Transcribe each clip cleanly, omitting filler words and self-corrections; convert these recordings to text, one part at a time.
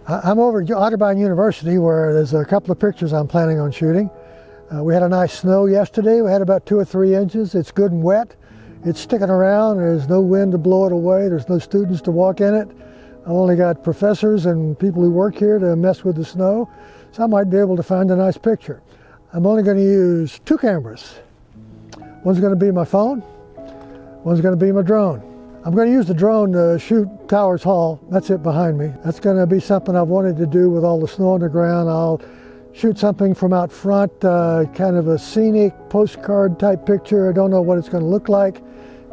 I'm over at Otterbein University where there's a couple of pictures I'm planning on shooting. We had a nice snow yesterday. We had about 2 or 3 inches. It's good and wet. It's sticking around. There's no wind to blow it away. There's no students to walk in it. I've only got professors and people who work here to mess with the snow. So I might be able to find a nice picture. I'm only going to use 2 cameras. One's going to be my phone. One's going to be my drone. I'm going to use the drone to shoot Towers Hall. That's it behind me. That's going to be something I've wanted to do with all the snow on the ground. I'll shoot something from out front, kind of a scenic postcard type picture. I don't know what it's going to look like.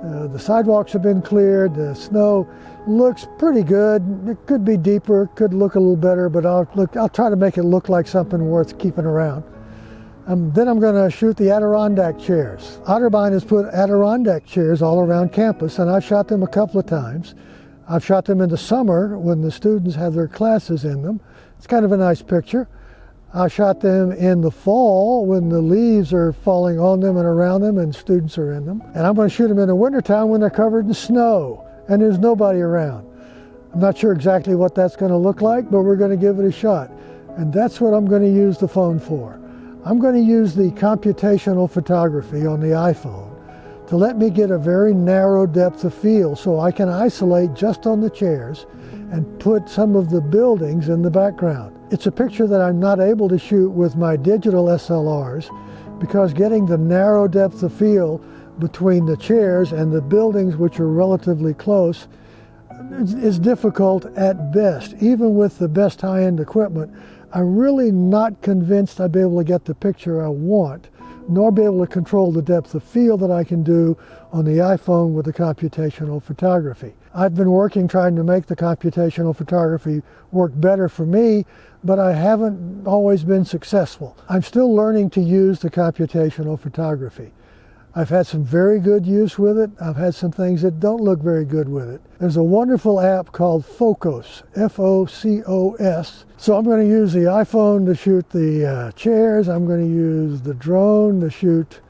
The sidewalks have been cleared. The snow looks pretty good. It could be deeper, could look a little better, but I'll try to make it look like something worth keeping around. Then I'm going to shoot the Adirondack chairs. Otterbein has put Adirondack chairs all around campus, and I've shot them a couple of times. I've shot them in the summer when the students have their classes in them. It's kind of a nice picture. I shot them in the fall when the leaves are falling on them and around them and students are in them. And I'm going to shoot them in the wintertime when they're covered in snow and there's nobody around. I'm not sure exactly what that's going to look like, but we're going to give it a shot. And that's what I'm going to use the phone for. I'm going to use the computational photography on the iPhone to let me get a very narrow depth of field so I can isolate just on the chairs and put some of the buildings in the background. It's a picture that I'm not able to shoot with my digital SLRs because getting the narrow depth of field between the chairs and the buildings, which are relatively close, is difficult at best. Even with the best high-end equipment, I'm really not convinced I'll be able to get the picture I want, nor be able to control the depth of field that I can do on the iPhone with the computational photography. I've been working trying to make the computational photography work better for me, but I haven't always been successful. I'm still learning to use the computational photography. I've had some very good use with it. I've had some things that don't look very good with it. There's a wonderful app called Focos, F-O-C-O-S. So I'm going to use the iPhone to shoot the chairs. I'm going to use the drone to shoot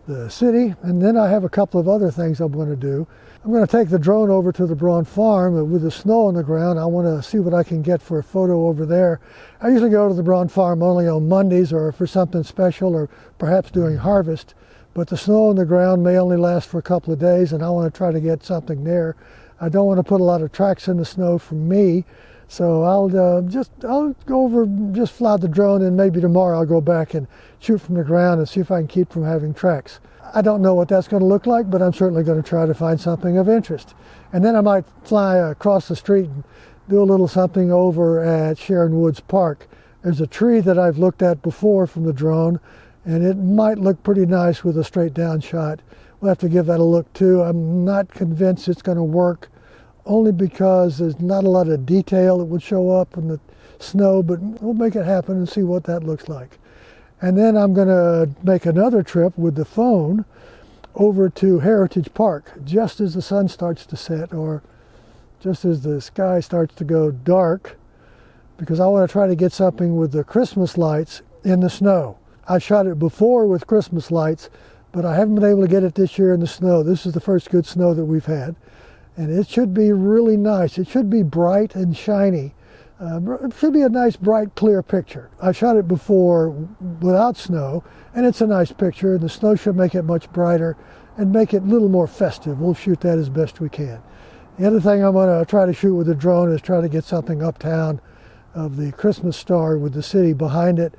the city. And then I have a couple of other things I'm going to do. I'm going to take the drone over to the Braun farm, and with the snow on the ground, I want to see what I can get for a photo over there. I usually go to the Braun farm only on Mondays or for something special or perhaps during harvest. But the snow on the ground may only last for a couple of days, and I want to try to get something there. I don't want to put a lot of tracks in the snow for me, so I'll go over, just fly the drone, and maybe tomorrow I'll go back and shoot from the ground and see if I can keep from having tracks. I don't know what that's going to look like, but I'm certainly going to try to find something of interest. And then I might fly across the street and do a little something over at Sharon Woods Park. There's a tree that I've looked at before from the drone, and it might look pretty nice with a straight down shot. We'll have to give that a look too. I'm not convinced it's going to work, only because there's not a lot of detail that would show up in the snow, but we'll make it happen and see what that looks like. And then I'm going to make another trip with the phone over to Heritage Park just as the sun starts to set, or just as the sky starts to go dark, because I want to try to get something with the Christmas lights in the snow. I shot it before with Christmas lights, but I haven't been able to get it this year in the snow. This is the first good snow that we've had, and it should be really nice. It should be bright and shiny. It should be a nice, bright, clear picture. I shot it before without snow, and it's a nice picture, and the snow should make it much brighter and make it a little more festive. We'll shoot that as best we can. The other thing I'm going to try to shoot with the drone is try to get something uptown of the Christmas star with the city behind it.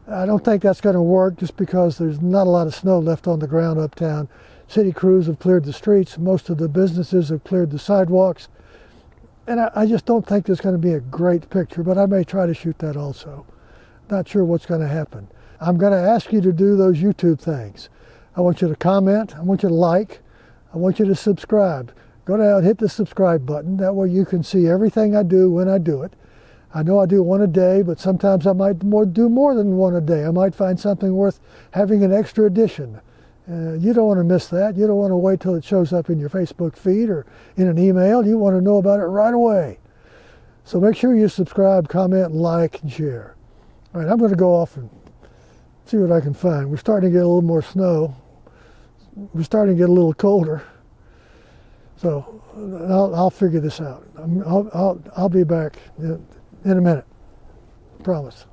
I don't think that's going to work just because there's not a lot of snow left on the ground uptown. City crews have cleared the streets. Most of the businesses have cleared the sidewalks. And I just don't think there's going to be a great picture, but I may try to shoot that also. Not sure what's going to happen. I'm going to ask you to do those YouTube things. I want you to comment. I want you to like. I want you to subscribe. Go down, hit the subscribe button. That way you can see everything I do when I do it. I know I do one a day, but sometimes I might do more than one a day. I might find something worth having an extra edition. You don't want to miss that. You don't want to wait till it shows up in your Facebook feed or in an email. You want to know about it right away. So make sure you subscribe, comment, like, and share. All right, I'm going to go off and see what I can find. We're starting to get a little more snow. We're starting to get a little colder. So I'll figure this out. I'll be back in a minute. Promise.